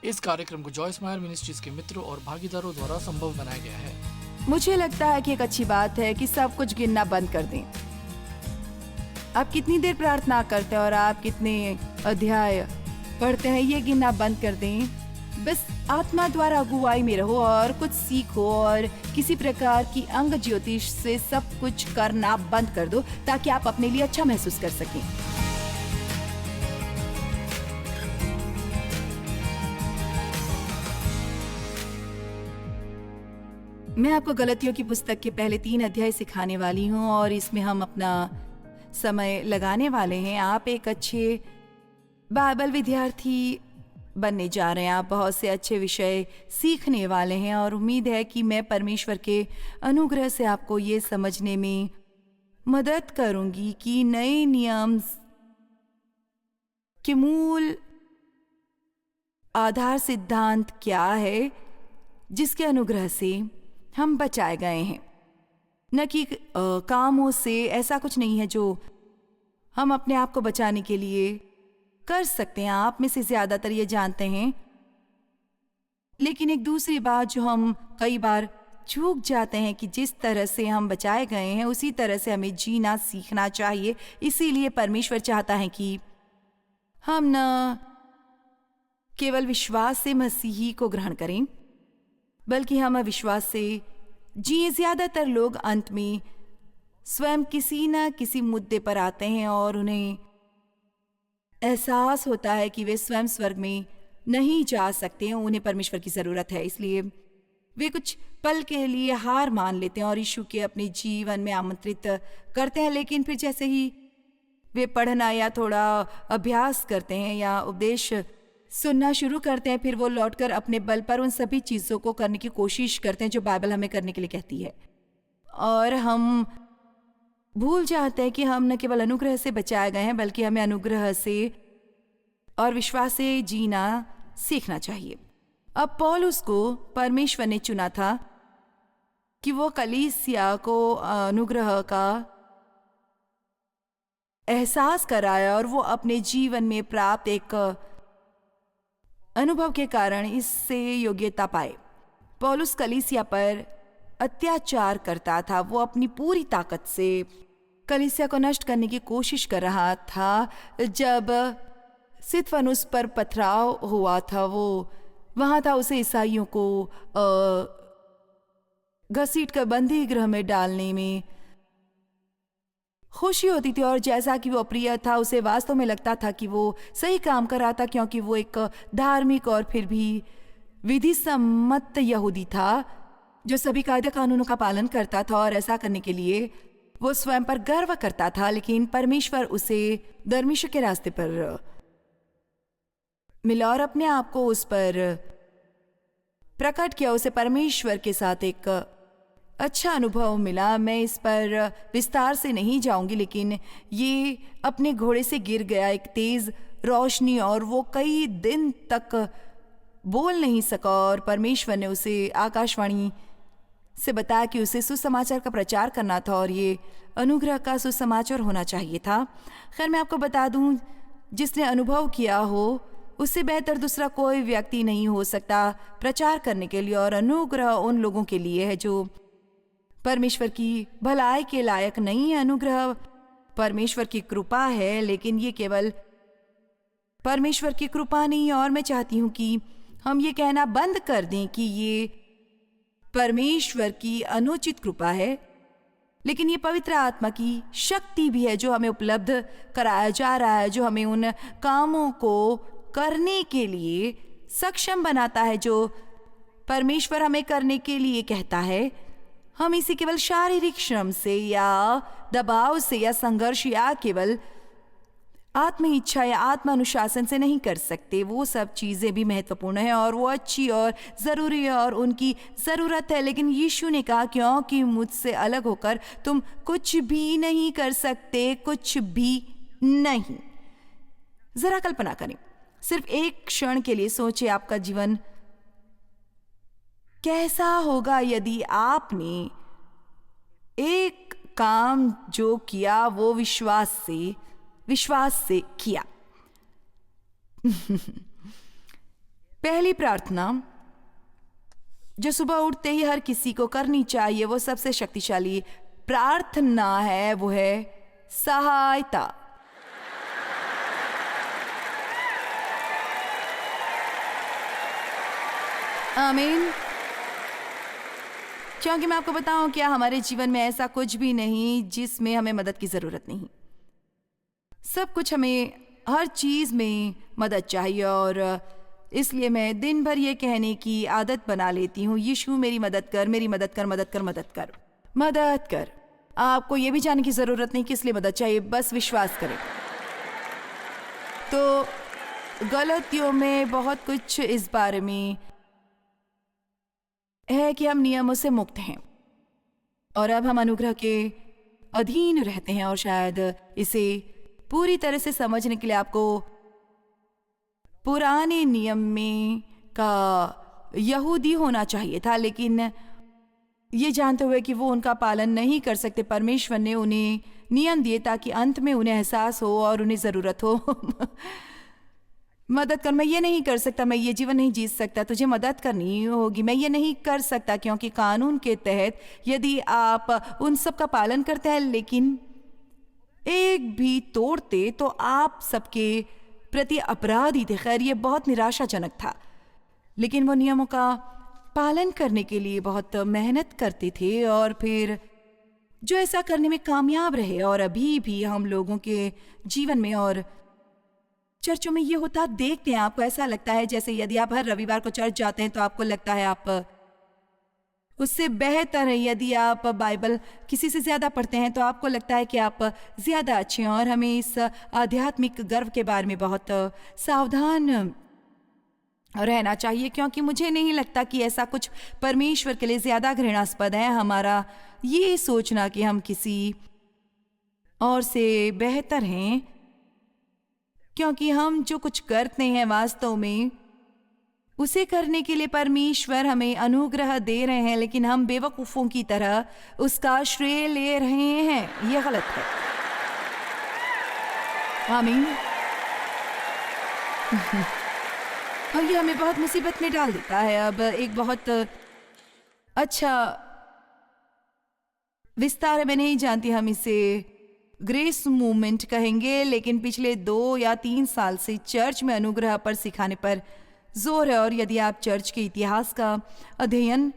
इस कार्यक्रम को जॉयस मायर मिनिस्ट्रीज के मित्रों और भागीदारों द्वारा संभव बनाया गया है। मुझे लगता है कि एक अच्छी बात है कि सब कुछ गिनना बंद कर दें। आप कितनी देर प्रार्थना करते हैं और आप कितने अध्याय पढ़ते हैं, ये गिनना बंद कर दें। बस आत्मा द्वारा अगुवाई में रहो और कुछ सीखो और किसी प्रकार की अंग ज्योतिष से सब कुछ करना बंद कर दो ताकि आप अपने लिए अच्छा महसूस कर सकें। मैं आपको गलतियों की पुस्तक के पहले 3 अध्याय सिखाने वाली हूँ और इसमें हम अपना समय लगाने वाले हैं। आप एक अच्छे बाइबल विद्यार्थी बनने जा रहे हैं। आप बहुत से अच्छे विषय सीखने वाले हैं और उम्मीद है कि मैं परमेश्वर के अनुग्रह से आपको ये समझने में मदद करूंगी कि नए नियम के मूल आधार सिद्धांत क्या है जिसके अनुग्रह से हम बचाए गए हैं, न कि कामों से। ऐसा कुछ नहीं है जो हम अपने आप को बचाने के लिए कर सकते हैं। आप में से ज्यादातर ये जानते हैं, लेकिन एक दूसरी बात जो हम कई बार चूक जाते हैं कि जिस तरह से हम बचाए गए हैं उसी तरह से हमें जीना सीखना चाहिए। इसीलिए परमेश्वर चाहता है कि हम न केवल विश्वास से मसीही को ग्रहण करें बल्कि हम अविश्वास से जिए। ज्यादातर लोग अंत में स्वयं किसी न किसी मुद्दे पर आते हैं और उन्हें एहसास होता है कि वे स्वयं स्वर्ग में नहीं जा सकते हैं, उन्हें परमेश्वर की जरूरत है। इसलिए वे कुछ पल के लिए हार मान लेते हैं और यीशु के अपने जीवन में आमंत्रित करते हैं। लेकिन फिर जैसे ही वे पढ़ना या थोड़ा अभ्यास करते हैं या उपदेश सुनना शुरू करते हैं, फिर वो लौटकर अपने बल पर उन सभी चीज़ों को करने की कोशिश करते हैं जो बाइबल हमें करने के लिए कहती है। और हम भूल जाते हैं कि हम न केवल अनुग्रह से बचाए गए हैं बल्कि हमें अनुग्रह से और विश्वास से जीना सीखना चाहिए। अब पौलुस को परमेश्वर ने चुना था कि वो कलीसिया को अनुग्रह का एहसास कराया और वो अपने जीवन में प्राप्त एक अनुभव के कारण इससे योग्यता पाए। पौलुस कलीसिया पर अत्याचार करता था। वो अपनी पूरी ताकत से कलीसिया को नष्ट करने की कोशिश कर रहा था। जब स्तिफनुस पर पथराव हुआ था, वो वहां था। उसे ईसाइयों को घसीट कर बंदी गृह में डालने में खुशी होती थी और जैसा कि वो अप्रिय था, उसे वास्तव में लगता था कि वो सही काम कर रहा था क्योंकि वो एक धार्मिक और फिर भी विधि सम्मत यहूदी था जो सभी कायदे कानूनों का पालन करता था और ऐसा करने के लिए वो स्वयं पर गर्व करता था। लेकिन परमेश्वर उसे धर्मिष्ठ के रास्ते पर मिला और अपने आप को उस पर प्रकट किया। उसे परमेश्वर के साथ एक अच्छा अनुभव मिला। मैं इस पर विस्तार से नहीं जाऊंगी, लेकिन ये अपने घोड़े से गिर गया एक तेज रोशनी और वो कई दिन तक बोल नहीं सका और परमेश्वर ने उसे आकाशवाणी से बताया कि उसे सुसमाचार का प्रचार करना था और ये अनुग्रह का सुसमाचार होना चाहिए था। खैर, मैं आपको बता दूं, जिसने अनुभव किया हो उससे बेहतर दूसरा कोई व्यक्ति नहीं हो सकता प्रचार करने के लिए। और अनुग्रह उन लोगों के लिए है जो परमेश्वर की भलाई के लायक नहीं है। अनुग्रह परमेश्वर की कृपा है, लेकिन ये केवल परमेश्वर की कृपा नहीं। और मैं चाहती हूं कि हम ये कहना बंद कर दें कि ये परमेश्वर की अनुचित कृपा है, लेकिन ये पवित्र आत्मा की शक्ति भी है जो हमें उपलब्ध कराया जा रहा है, जो हमें उन कामों को करने के लिए सक्षम बनाता है जो परमेश्वर हमें करने के लिए कहता है। हम इसे केवल शारीरिक श्रम से या दबाव से या संघर्ष या केवल आत्म इच्छा या आत्म अनुशासन से नहीं कर सकते। वो सब चीजें भी महत्वपूर्ण है और वो अच्छी और जरूरी है और उनकी जरूरत है। लेकिन यीशु ने कहा, क्योंकि मुझसे अलग होकर तुम कुछ भी नहीं कर सकते, कुछ भी नहीं। जरा कल्पना करें, सिर्फ एक क्षण के लिए सोचे, आपका जीवन कैसा होगा यदि आपने एक काम जो किया वो विश्वास से किया। पहली प्रार्थना जो सुबह उठते ही हर किसी को करनी चाहिए, वो सबसे शक्तिशाली प्रार्थना है, वो है सहायता। आमीन। क्योंकि मैं आपको बताऊं, क्या हमारे जीवन में ऐसा कुछ भी नहीं जिसमें हमें मदद की जरूरत नहीं। सब कुछ, हमें हर चीज में मदद चाहिए, और इसलिए मैं दिन भर ये कहने की आदत बना लेती हूँ, यीशु मेरी मदद कर, मेरी मदद कर, मदद कर, मदद कर, मदद कर। आपको ये भी जानने की जरूरत नहीं किस लिए मदद चाहिए, बस विश्वास करें। तो गलतियों में बहुत कुछ इस बारे में है कि हम नियमों से मुक्त हैं और अब हम अनुग्रह के अधीन रहते हैं, और शायद इसे पूरी तरह से समझने के लिए आपको पुराने नियम में का यहूदी होना चाहिए था, लेकिन ये जानते हुए कि वो उनका पालन नहीं कर सकते, परमेश्वर ने उन्हें नियम दिए ताकि अंत में उन्हें एहसास हो और उन्हें ज़रूरत हो मदद कर। मैं ये नहीं कर सकता, मैं ये जीवन नहीं जी सकता, तुझे मदद करनी होगी। मैं ये नहीं कर सकता क्योंकि कानून के तहत यदि आप उन सब का पालन करते हैं लेकिन एक भी तोड़ते तो आप सबके प्रति अपराधी थे। खैर, ये बहुत निराशाजनक था, लेकिन वो नियमों का पालन करने के लिए बहुत मेहनत करते थे और फिर जो ऐसा करने में कामयाब रहे। और अभी भी हम लोगों के जीवन में और चर्चों में ये होता देखते हैं। आपको ऐसा लगता है जैसे यदि आप हर रविवार को चर्च जाते हैं तो आपको लगता है आप उससे बेहतर है। यदि आप बाइबल किसी से ज़्यादा पढ़ते हैं तो आपको लगता है कि आप ज़्यादा अच्छे हैं। और हमें इस आध्यात्मिक गर्व के बारे में बहुत सावधान रहना चाहिए, क्योंकि मुझे नहीं लगता कि ऐसा कुछ परमेश्वर के लिए ज़्यादा घृणास्पद है। हमारा ये सोचना कि हम किसी और से बेहतर हैं, क्योंकि हम जो कुछ करते हैं वास्तव में उसे करने के लिए परमेश्वर हमें अनुग्रह दे रहे हैं, लेकिन हम बेवकूफ़ों की तरह उसका श्रेय ले रहे हैं। यह गलत है। आमीन। और ये हमें बहुत मुसीबत में डाल देता है। अब एक बहुत अच्छा विस्तार है, मैं नहीं जानती हम इसे ग्रेस मूवमेंट कहेंगे, लेकिन पिछले 2 या 3 साल से चर्च में अनुग्रह पर सिखाने पर जोर है। और यदि आप चर्च के इतिहास का अध्ययन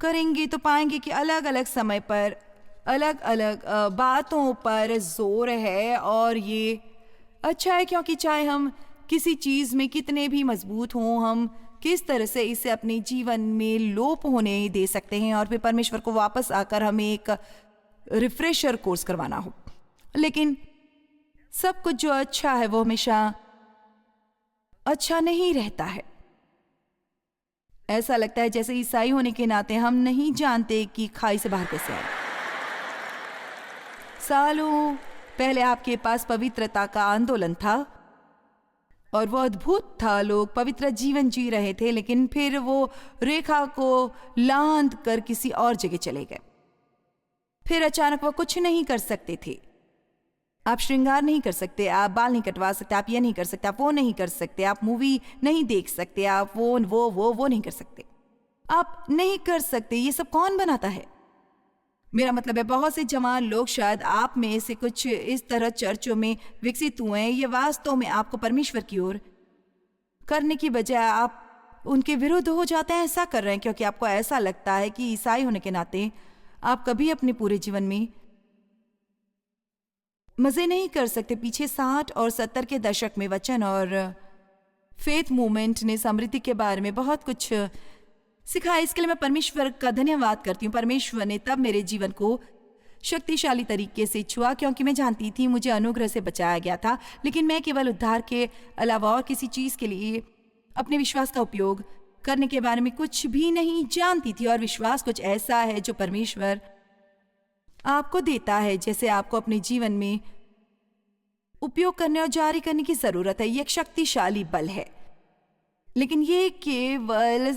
करेंगे तो पाएंगे कि अलग अलग समय पर अलग अलग बातों पर जोर है। और ये अच्छा है, क्योंकि चाहे हम किसी चीज़ में कितने भी मजबूत हों, हम किस तरह से इसे अपने जीवन में लोप होने दे सकते हैं और फिर परमेश्वर को वापस आकर हमें एक रिफ्रेशर कोर्स करवाना हो। लेकिन सब कुछ जो अच्छा है वो हमेशा अच्छा नहीं रहता है। ऐसा लगता है जैसे ईसाई होने के नाते हम नहीं जानते कि खाई से बाहर कैसे आए। सालों पहले आपके पास पवित्रता का आंदोलन था और वो अद्भुत था। लोग पवित्र जीवन जी रहे थे, लेकिन फिर वो रेखा को लांघ कर किसी और जगह चले गए। फिर अचानक वो कुछ नहीं कर सकते थे। आप श्रृंगार नहीं कर सकते, आप बाल नहीं कटवा सकते, आप ये नहीं कर सकते, आप वो नहीं कर सकते, आप मूवी नहीं देख सकते, आप वो नहीं कर सकते, आप नहीं कर सकते। ये सब कौन बनाता है? मेरा मतलब है बहुत से जवान लोग, शायद आप में से कुछ इस तरह चर्चों में विकसित हुए हैं। ये वास्तव में आपको परमेश्वर की ओर करने की बजाय आप उनके विरुद्ध हो जाते हैं। ऐसा कर रहे हैं क्योंकि आपको ऐसा लगता है कि ईसाई होने के नाते आप कभी अपने पूरे जीवन में मज़े नहीं कर सकते। पीछे 60 और 70 के दशक में वचन और फेथ मूवमेंट ने समृद्धि के बारे में बहुत कुछ सिखाया। इसके लिए मैं परमेश्वर का धन्यवाद करती हूँ। परमेश्वर ने तब मेरे जीवन को शक्तिशाली तरीके से छुआ, क्योंकि मैं जानती थी मुझे अनुग्रह से बचाया गया था, लेकिन मैं केवल उद्धार के अलावा और किसी चीज़ के लिए अपने विश्वास का उपयोग करने के बारे में कुछ भी नहीं जानती थी। और विश्वास कुछ ऐसा है जो परमेश्वर आपको देता है, जैसे आपको अपने जीवन में उपयोग करने और जारी करने की ज़रूरत है। ये एक शक्तिशाली बल है, लेकिन ये केवल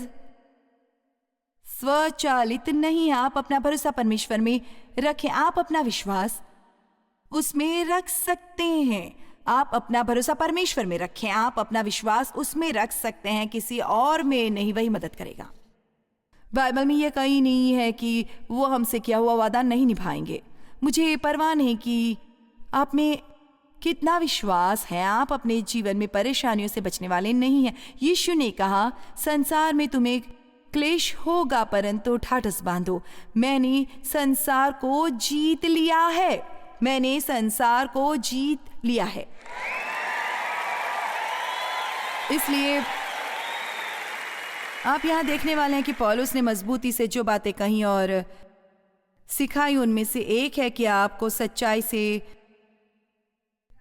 स्वचालित नहीं। आप अपना भरोसा परमेश्वर में रखें, आप अपना विश्वास उसमें रख सकते हैं। आप अपना भरोसा परमेश्वर में रखें, आप अपना विश्वास उसमें रख सकते हैं, किसी और में नहीं, वही मदद करेगा। बाइबल में यह कहीं नहीं है कि वो हमसे किया हुआ वादा नहीं निभाएंगे। मुझे परवाह नहीं कि आप में कितना विश्वास है, आप अपने जीवन में परेशानियों से बचने वाले नहीं हैं। यीशु ने कहा, संसार में तुम्हें क्लेश होगा परंतु ठाठस बांधो, मैंने संसार को जीत लिया है, मैंने संसार को जीत लिया है। इसलिए आप यहाँ देखने वाले हैं कि पौलुस ने मजबूती से जो बातें कही और सिखाई, उनमें से एक है कि आपको सच्चाई से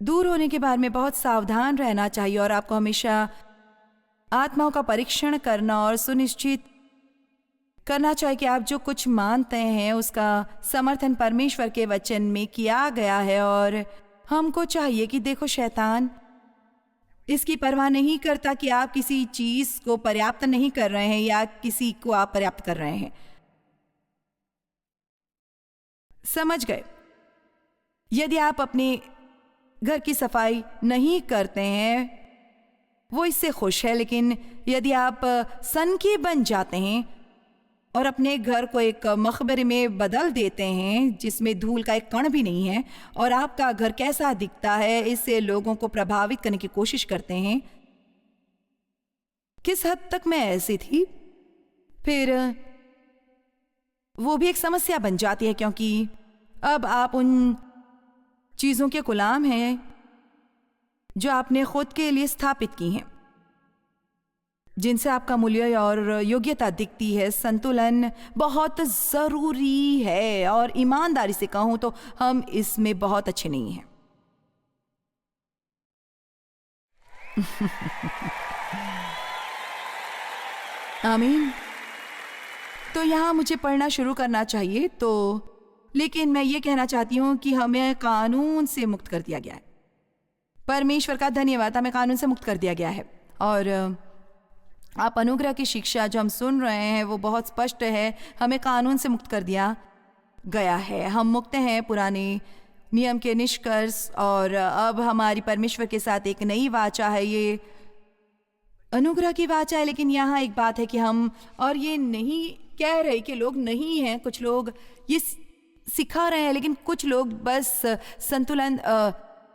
दूर होने के बारे में बहुत सावधान रहना चाहिए और आपको हमेशा आत्माओं का परीक्षण करना और सुनिश्चित करना चाहिए कि आप जो कुछ मानते हैं उसका समर्थन परमेश्वर के वचन में किया गया है। और हमको चाहिए कि देखो, शैतान इसकी परवाह नहीं करता कि आप किसी चीज को पर्याप्त नहीं कर रहे हैं या किसी को आप पर्याप्त कर रहे हैं। समझ गए? यदि आप अपने घर की सफाई नहीं करते हैं, वो इससे खुश है, लेकिन यदि आप सनकी बन जाते हैं और अपने घर को एक मकबरे में बदल देते हैं जिसमें धूल का एक कण भी नहीं है, और आपका घर कैसा दिखता है इससे लोगों को प्रभावित करने की कोशिश करते हैं। किस हद तक मैं ऐसी थी, फिर वो भी एक समस्या बन जाती है, क्योंकि अब आप उन चीजों के गुलाम हैं जो आपने खुद के लिए स्थापित की हैं, जिनसे आपका मूल्य और योग्यता दिखती है। संतुलन बहुत जरूरी है और ईमानदारी से कहूं तो हम इसमें बहुत अच्छे नहीं हैं। आमीन। तो यहां मुझे पढ़ना शुरू करना चाहिए, लेकिन मैं ये कहना चाहती हूं कि हमें कानून से मुक्त कर दिया गया है। परमेश्वर का धन्यवाद, हमें कानून से मुक्त कर दिया गया है। और आप अनुग्रह की शिक्षा जो हम सुन रहे हैं वो बहुत स्पष्ट है, हमें कानून से मुक्त कर दिया गया है। हम मुक्त हैं पुराने नियम के निष्कर्ष, और अब हमारी परमेश्वर के साथ एक नई वाचा है, ये अनुग्रह की वाचा है। लेकिन यहाँ एक बात है कि हम, और ये नहीं कह रहे कि लोग नहीं हैं, कुछ लोग ये सिखा रहे हैं, लेकिन कुछ लोग बस संतुलन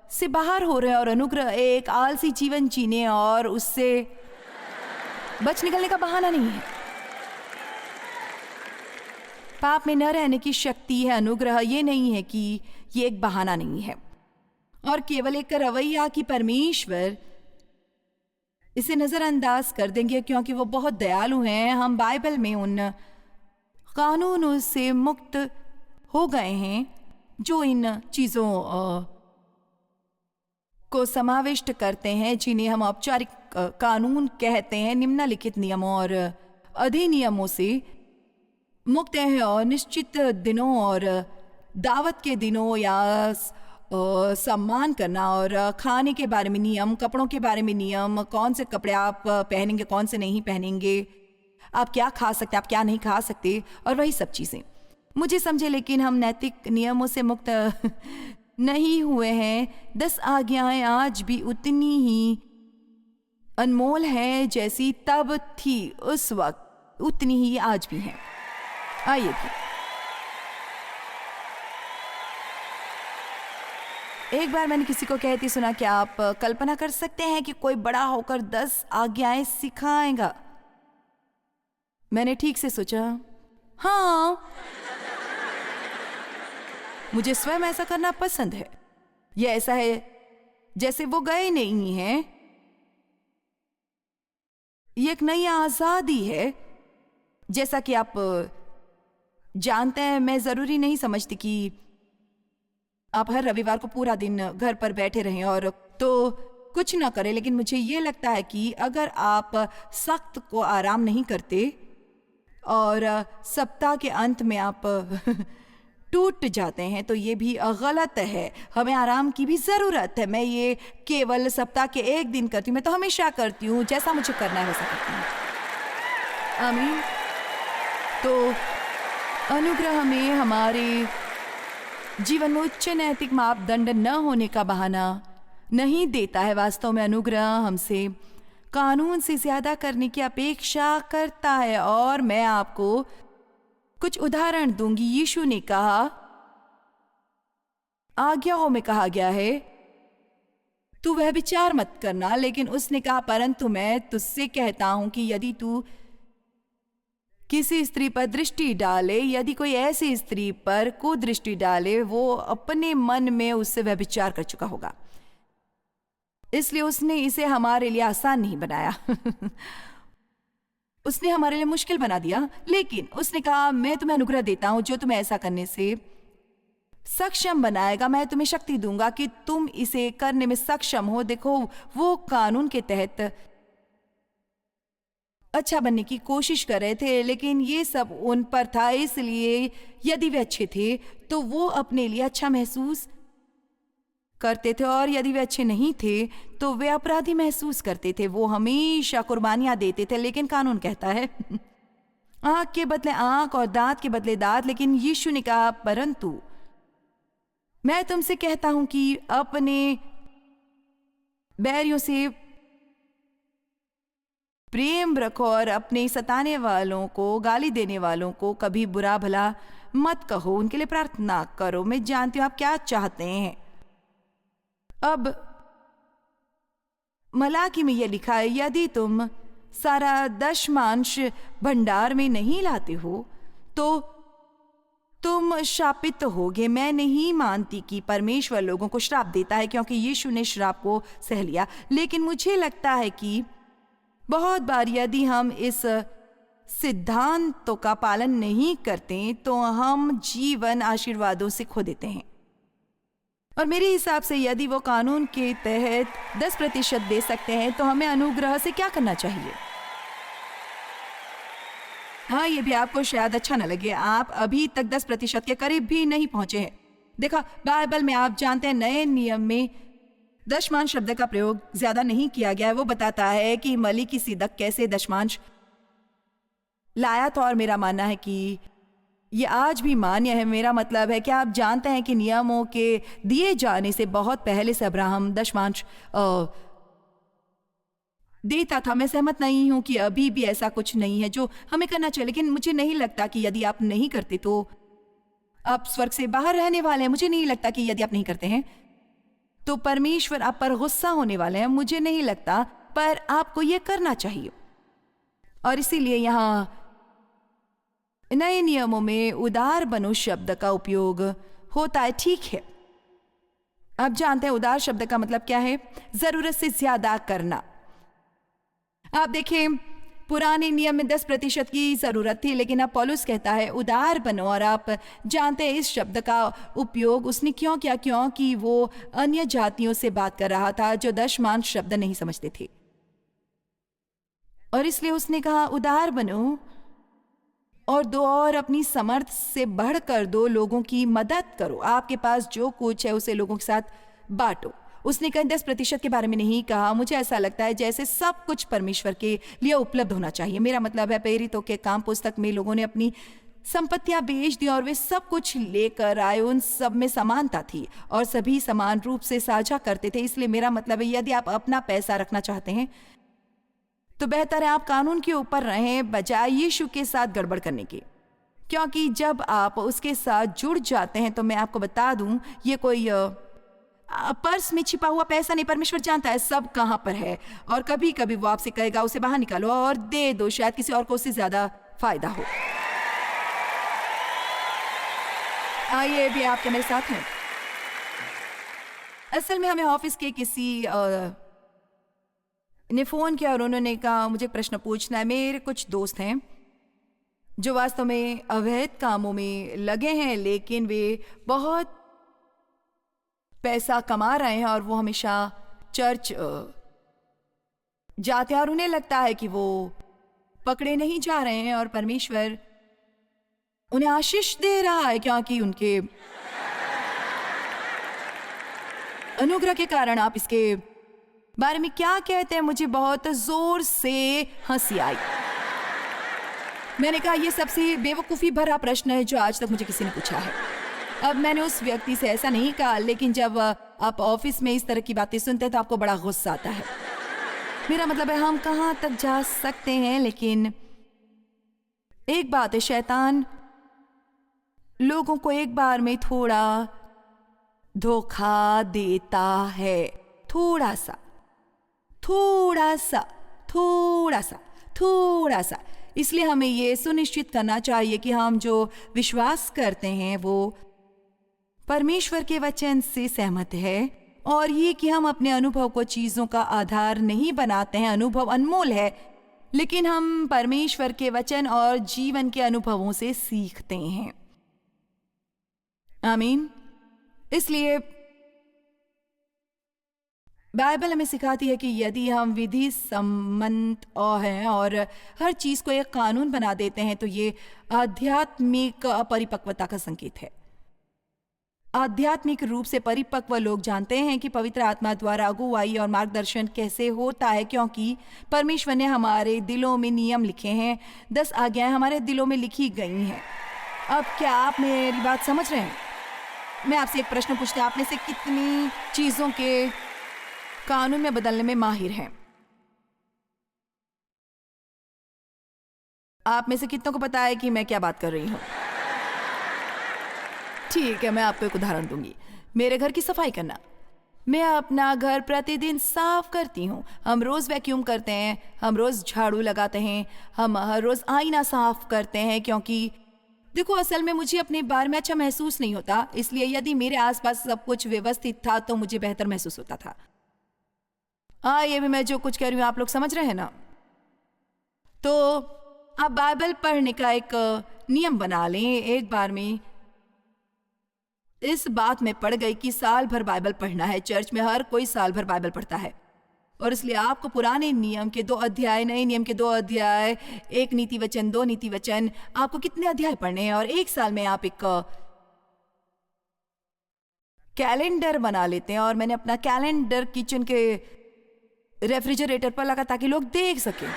से बाहर हो रहे हैं और अनुग्रह एक आलसी जीवन जीने और उससे बच निकलने का बहाना नहीं है। पाप में न रहने की शक्ति है अनुग्रह, ये नहीं है कि ये एक बहाना नहीं है और केवल एक रवैया कि परमेश्वर इसे नजरअंदाज कर देंगे क्योंकि वो बहुत दयालु हैं। हम बाइबल में उन कानूनों से मुक्त हो गए हैं जो इन चीजों को समाविष्ट करते हैं, जिन्हें हम औपचारिक कानून कहते हैं। निम्नलिखित नियमों और अधिनियमों से मुक्त हैं और निश्चित दिनों और दावत के दिनों या सम्मान करना और खाने के बारे में नियम, कपड़ों के बारे में नियम, कौन से कपड़े आप पहनेंगे, कौन से नहीं पहनेंगे, आप क्या खा सकते, आप क्या नहीं खा सकते, और वही सब चीज़ें। मुझे समझे, लेकिन हम नैतिक नियमों से मुक्त नहीं हुए हैं। 10 आज्ञाएं आज भी उतनी ही अनमोल हैं जैसी तब थी उस वक्त, उतनी ही आज भी हैं। आइए एक बार मैंने किसी को कहती सुना कि आप कल्पना कर सकते हैं कि कोई बड़ा होकर 10 आज्ञाएं सिखाएगा। मैंने ठीक से सोचा, हाँ, मुझे स्वयं ऐसा करना पसंद है। यह ऐसा है जैसे वो गए नहीं हैं। ये एक नई आजादी है। जैसा कि आप जानते हैं, मैं जरूरी नहीं समझती कि आप हर रविवार को पूरा दिन घर पर बैठे रहें और तो कुछ ना करें, लेकिन मुझे ये लगता है कि अगर आप सख्त को आराम नहीं करते और सप्ताह के अंत में आप टूट जाते हैं तो ये भी गलत है। हमें आराम की भी ज़रूरत है। मैं ये केवल सप्ताह के एक दिन करती हूँ, मैं तो हमेशा करती हूँ, जैसा मुझे करना है वैसा करती हूँ। आमीन। तो अनुग्रह में हमारे जीवन में उच्च नैतिक मापदंड न होने का बहाना नहीं देता है। वास्तव में अनुग्रह हमसे कानून से ज्यादा करने की अपेक्षा करता है। और मैं आपको कुछ उदाहरण दूंगी। यीशु ने कहा, आज्ञाओं में कहा गया है तू व्यभिचार मत करना, लेकिन उसने कहा परंतु मैं तुझसे कहता हूं कि यदि तू किसी स्त्री पर दृष्टि डाले, यदि कोई ऐसी स्त्री पर कुदृष्टि डाले, वो अपने मन में उससे व्यभिचार कर चुका होगा। इसलिए उसने इसे हमारे लिए आसान नहीं बनाया उसने हमारे लिए मुश्किल बना दिया। लेकिन उसने कहा मैं तुम्हें अनुग्रह देता हूं जो तुम्हें ऐसा करने से सक्षम बनाएगा। मैं तुम्हें शक्ति दूंगा कि तुम इसे करने में सक्षम हो। देखो, वो कानून के तहत अच्छा बनने की कोशिश कर रहे थे, लेकिन ये सब उन पर था। इसलिए यदि वे अच्छे थे तो वो अपने लिए अच्छा महसूस करते थे, और यदि वे अच्छे नहीं थे तो वे अपराधी महसूस करते थे। वो हमेशा कुर्बानियां देते थे। लेकिन कानून कहता है आंख के बदले आंख और दांत के बदले दांत। लेकिन यीशु ने कहा परंतु मैं तुमसे कहता हूं कि अपने बैरियों से प्रेम रखो और अपने सताने वालों को, गाली देने वालों को कभी बुरा भला मत कहो, उनके लिए प्रार्थना करो। मैं जानती हूं आप क्या चाहते हैं। अब मलाकी में यह लिखा है, यदि तुम सारा दशमांश भंडार में नहीं लाते हो तो तुम शापित होगे। मैं नहीं मानती कि परमेश्वर लोगों को श्राप देता है, क्योंकि यीशु ने श्राप को सह लिया। लेकिन मुझे लगता है कि बहुत बार यदि हम इस सिद्धांतों का पालन नहीं करते तो हम जीवन आशीर्वादों से खो देते हैं। और मेरे हिसाब से यदि वो कानून के तहत 10% दे सकते हैं तो हमें अनुग्रह से क्या करना चाहिए। हाँ, ये भी आपको शायद अच्छा न लगे, आप अभी तक 10% के करीब भी नहीं पहुंचे हैं। देखा, बाइबल में आप जानते हैं नए नियम में दशमांश शब्द का प्रयोग ज्यादा नहीं किया गया है। वो बताता है कि मलिकिसिदक कैसे दशमांश लाया था, और मेरा मानना है कि ये आज भी मान्य है। मेरा मतलब है कि आप जानते हैं कि नियमों के दिए जाने से बहुत पहले से अब्राहम दशमांश देता था। मैं सहमत नहीं हूं कि अभी भी ऐसा कुछ नहीं है जो हमें करना चाहिए, लेकिन मुझे नहीं लगता कि यदि आप नहीं करते तो आप स्वर्ग से बाहर रहने वाले हैं। मुझे नहीं लगता कि यदि आप नहीं करते हैं तो परमेश्वर आप पर गुस्सा होने वाले हैं। मुझे नहीं लगता, पर आपको यह करना चाहिए। और इसीलिए यहां नए नियमों में उदार बनो शब्द का उपयोग होता है। ठीक है, आप जानते हैं उदार शब्द का मतलब क्या है? जरूरत से ज्यादा करना। आप देखें, पुराने नियम में 10% की जरूरत थी, लेकिन अब पौलुस कहता है उदार बनो। और आप जानते हैं इस शब्द का उपयोग उसने क्यों किया? क्योंकि वो अन्य जातियों से बात कर रहा था जो दशमांश शब्द नहीं समझते थे, और इसलिए उसने कहा उदार बनो और दो, और अपनी समर्थ से बढ़कर दो, लोगों की मदद करो। आपके पास जो कुछ है उसे लोगों के साथ बांटो। उसने कहीं 10% के बारे में नहीं कहा। मुझे ऐसा लगता है जैसे सब कुछ परमेश्वर के लिए उपलब्ध होना चाहिए। मेरा मतलब है प्रेरितों के काम पुस्तक में लोगों ने अपनी संपत्तियां बेच दी और वे सब कुछ लेकर आए। उन सब में समानता थी और सभी समान रूप से साझा करते थे। इसलिए मेरा मतलब है यदि आप अपना पैसा रखना चाहते हैं तो बेहतर है आप कानून के ऊपर रहें बजाय यीशु के साथ गड़बड़ करने के, क्योंकि जब आप उसके साथ जुड़ जाते हैं तो मैं आपको बता दूं, ये कोई पर्स में छिपा हुआ पैसा नहीं। परमेश्वर जानता है सब कहां पर है, और कभी कभी वो आपसे कहेगा उसे बाहर निकालो और दे दो, शायद किसी और को उससे ज्यादा फायदा हो। आइए भी आपके मेरे साथ हैं। असल में हमें ऑफिस के किसी ने फोन किया और उन्होंने कहा मुझे प्रश्न पूछना है। मेरे कुछ दोस्त हैं जो वास्तव में अवैध कामों में लगे हैं, लेकिन वे बहुत पैसा कमा रहे हैं और वो हमेशा चर्च जाते हैं और उन्हें लगता है कि वो पकड़े नहीं जा रहे हैं और परमेश्वर उन्हें आशीष दे रहा है, क्योंकि उनके अनुग्रह के कारण। आप इसके बारे में क्या कहते हैं? मुझे बहुत जोर से हंसी आई। मैंने कहा यह सबसे बेवकूफ़ी भरा प्रश्न है जो आज तक मुझे किसी ने पूछा है। अब मैंने उस व्यक्ति से ऐसा नहीं कहा, लेकिन जब आप ऑफिस में इस तरह की बातें सुनते हैं तो आपको बड़ा गुस्सा आता है। मेरा मतलब है हम कहाँ तक जा सकते हैं, लेकिन एक बात है, शैतान लोगों को एक बार में थोड़ा धोखा देता है, थोड़ा सा थोड़ा सा थोड़ा सा थोड़ा सा। इसलिए हमें ये सुनिश्चित करना चाहिए कि हम जो विश्वास करते हैं वो परमेश्वर के वचन से सहमत है, और ये कि हम अपने अनुभव को चीजों का आधार नहीं बनाते हैं। अनुभव अनमोल है, लेकिन हम परमेश्वर के वचन और जीवन के अनुभवों से सीखते हैं। आमीन। इसलिए बाइबल हमें सिखाती है कि यदि हम विधि सम्मत हैं और हर चीज को एक कानून बना देते हैं तो ये आध्यात्मिक अपरिपक्वता का संकेत है। आध्यात्मिक रूप से परिपक्व लोग जानते हैं कि पवित्र आत्मा द्वारा अगुवाई और मार्गदर्शन कैसे होता है, क्योंकि परमेश्वर ने हमारे दिलों में नियम लिखे हैं। 10 आज्ञाएं हमारे दिलों में लिखी गई हैं। अब क्या आप मेरी बात समझ रहे हैं? मैं आपसे एक प्रश्न पूछता हूं, आप में से कितनी चीजों के कानून में बदलने में माहिर हैं? आप में से कितनों को पता है कि मैं क्या बात कर रही हूं? ठीक है, मैं आपको एक उदाहरण दूंगी। मेरे घर की सफाई करना। मैं अपना घर प्रतिदिन साफ करती हूँ। हम रोज वैक्यूम करते हैं, हम रोज झाड़ू लगाते हैं, हम हर रोज आईना साफ करते हैं, क्योंकि देखो असल में मुझे अपने बारे में अच्छा महसूस नहीं होता, इसलिए यदि मेरे आसपास सब कुछ व्यवस्थित था तो मुझे बेहतर महसूस होता था। ये भी मैं जो कुछ कह रही हूँ आप लोग समझ रहे हैं ना? तो आप बाइबल पढ़ने का एक नियम बना लें। एक बार में इस बात में पड़ गई कि साल भर बाइबल पढ़ना है। चर्च में हर कोई साल भर बाइबल पढ़ता है, और इसलिए आपको पुराने नियम के 2 अध्याय, नए नियम के 2 अध्याय, 1 नीति वचन, 2 नीति वचन, आपको कितने अध्याय पढ़ने हैं। और एक साल में आप एक कैलेंडर बना लेते हैं, और मैंने अपना कैलेंडर किचन के रेफ्रिजरेटर पर लगा ताकि लोग देख सकें।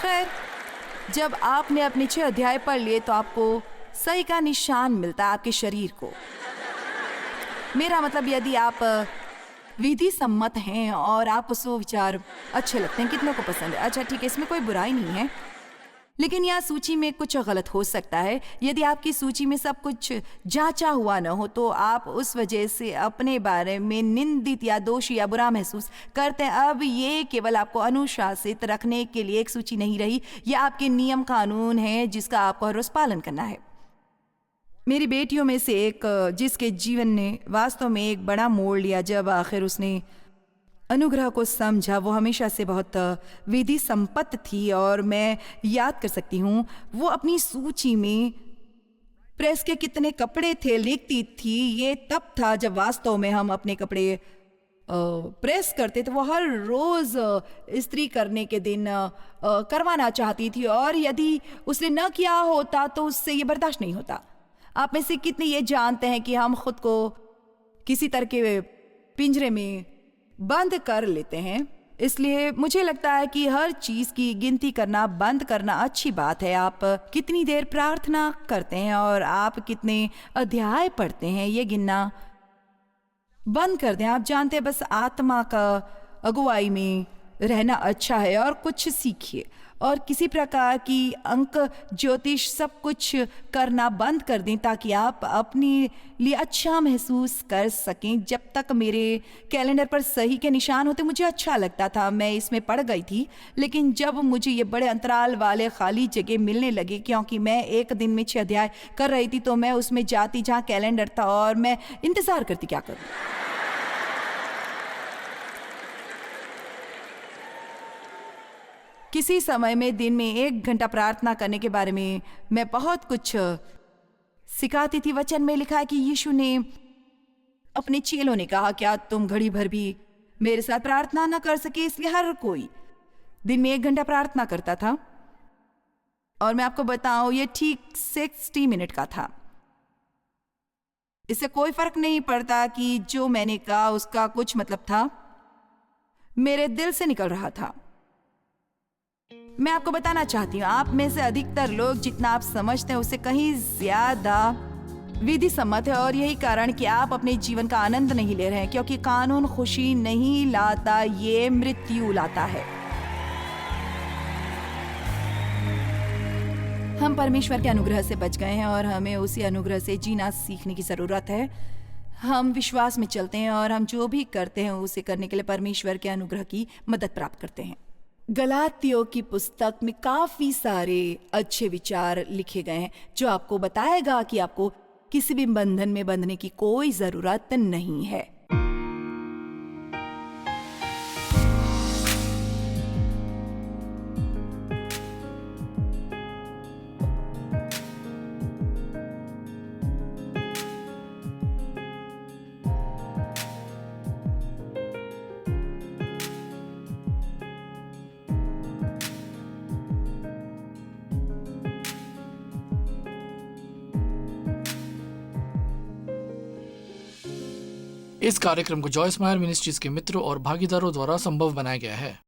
खैर, जब आपने अपने 6 अध्याय पढ़ लिए तो आपको सही का निशान मिलता है आपके शरीर को। मेरा मतलब यदि आप विधि सम्मत हैं और आपको सुविचार अच्छे लगते हैं, कितनों को पसंद है, अच्छा ठीक है, इसमें कोई बुराई नहीं है, लेकिन यहाँ सूची में कुछ गलत हो सकता है। यदि आपकी सूची में सब कुछ जांचा हुआ न हो तो आप उस वजह से अपने बारे में निंदित या दोषी या बुरा महसूस करते हैं। अब ये केवल आपको अनुशासित रखने के लिए एक सूची नहीं रही, यह आपके नियम कानून है जिसका आपको हर रोज पालन करना है। मेरी बेटियों में से एक, जिसके जीवन ने वास्तव में एक बड़ा मोड़ लिया जब आखिर उसने अनुग्रह को समझा, वो हमेशा से बहुत विधि संपन्न थी, और मैं याद कर सकती हूँ वो अपनी सूची में प्रेस के कितने कपड़े थे लिखती थी। ये तब था जब वास्तव में हम अपने कपड़े प्रेस करते थे। वो हर रोज इस्त्री करने के दिन करवाना चाहती थी, और यदि उसने न किया होता तो उससे ये बर्दाश्त नहीं होता। आप में से कितने ये जानते हैं कि हम खुद को किसी तरह के पिंजरे में बंद कर लेते हैं। इसलिए मुझे लगता है कि हर चीज की गिनती करना बंद करना अच्छी बात है। आप कितनी देर प्रार्थना करते हैं और आप कितने अध्याय पढ़ते हैं, ये गिनना बंद कर दें। आप जानते हैं, बस आत्मा का अगुवाई में रहना अच्छा है, और कुछ सीखिए, और किसी प्रकार की अंक ज्योतिष सब कुछ करना बंद कर दें ताकि आप अपने लिए अच्छा महसूस कर सकें। जब तक मेरे कैलेंडर पर सही के निशान होते मुझे अच्छा लगता था, मैं इसमें पड़ गई थी। लेकिन जब मुझे ये बड़े अंतराल वाले खाली जगह मिलने लगे, क्योंकि मैं एक दिन में 6 अध्याय कर रही थी, तो मैं उसमें जाती जहाँ कैलेंडर था और मैं इंतजार करती क्या करूँ। किसी समय में दिन में 1 घंटा प्रार्थना करने के बारे में मैं बहुत कुछ सिखाती थी। वचन में लिखा है कि यीशु ने अपने चेलों ने कहा, क्या तुम घड़ी भर भी मेरे साथ प्रार्थना न कर सके? इसलिए हर कोई दिन में 1 घंटा प्रार्थना करता था, और मैं आपको बताऊं ये ठीक 60 मिनट का था। इससे कोई फर्क नहीं पड़ता कि जो मैंने कहा उसका कुछ मतलब था, मेरे दिल से निकल रहा था। मैं आपको बताना चाहती हूँ, आप में से अधिकतर लोग जितना आप समझते हैं उससे कहीं ज्यादा विधि सम्मत है और यही कारण कि आप अपने जीवन का आनंद नहीं ले रहे हैं, क्योंकि कानून खुशी नहीं लाता, ये मृत्यु लाता है। हम परमेश्वर के अनुग्रह से बच गए हैं और हमें उसी अनुग्रह से जीना सीखने की जरूरत है। हम विश्वास में चलते हैं और हम जो भी करते हैं उसे करने के लिए परमेश्वर के अनुग्रह की मदद प्राप्त करते हैं। गलातियों की पुस्तक में काफी सारे अच्छे विचार लिखे गए हैं जो आपको बताएगा कि आपको किसी भी बंधन में बंधने की कोई जरूरत नहीं है। इस कार्यक्रम को जॉयस मायर मिनिस्ट्रीज के मित्रों और भागीदारों द्वारा संभव बनाया गया है।